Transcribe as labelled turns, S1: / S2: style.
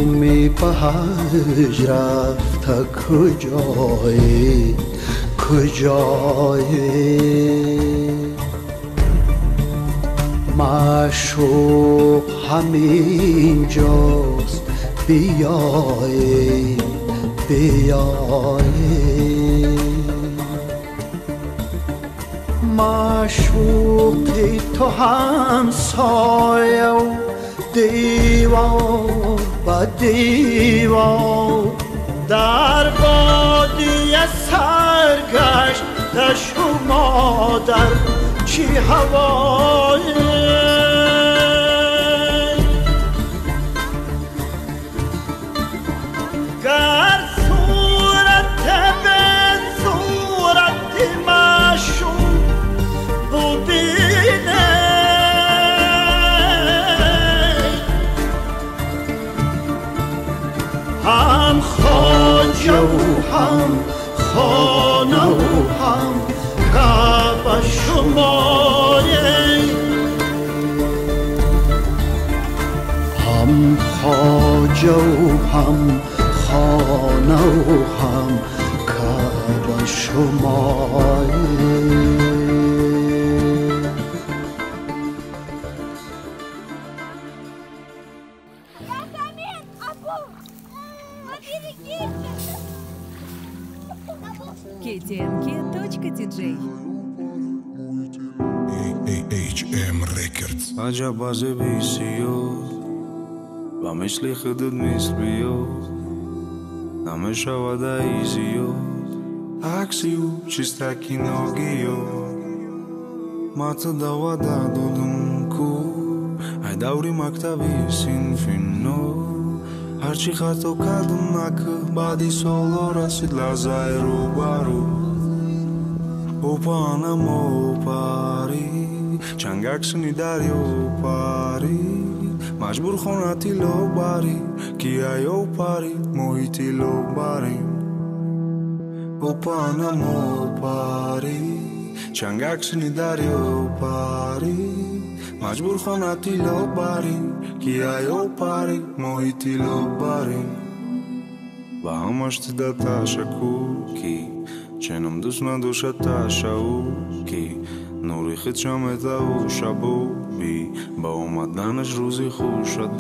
S1: می به حج رفته کجایی معشوق همین جاست بیایی معشوقی تو همسایه و دیوار با دیوار در وادی سرگشت شما در چی هوایی گر صورت به صورت معشوق بودینه هم خواجه و هم خانه و هم کعبه شمایه هم خواجه و هم خانه و هم کعبه شمایه
S2: KTNK.DJ
S3: HM Records
S4: عجب از بیسیوز و مثل خودت مثل بیوز همه شود ایزیوز عکسیو چیستکی ناگیوز ما تو دوا دادم کو های دوری مکتبی سینفینو هرچی خطا کردم نکه بعدی سالا رسید لحظه رو برو اوپانم اوپاری چنگکسنی دریو پاری مجبور خونتی لو باری کیایو پاری محیطی لو باریم اوپانم اوپاری چنگکسنی دریو پاری مجبور خونتی لو باری کیایو پاری محیطی لو باریم و همش تدا تشکوکی چنم دوست نداشت تشوکی نوری خیت شمته و شبو بی با اومدنش روزی خوش شد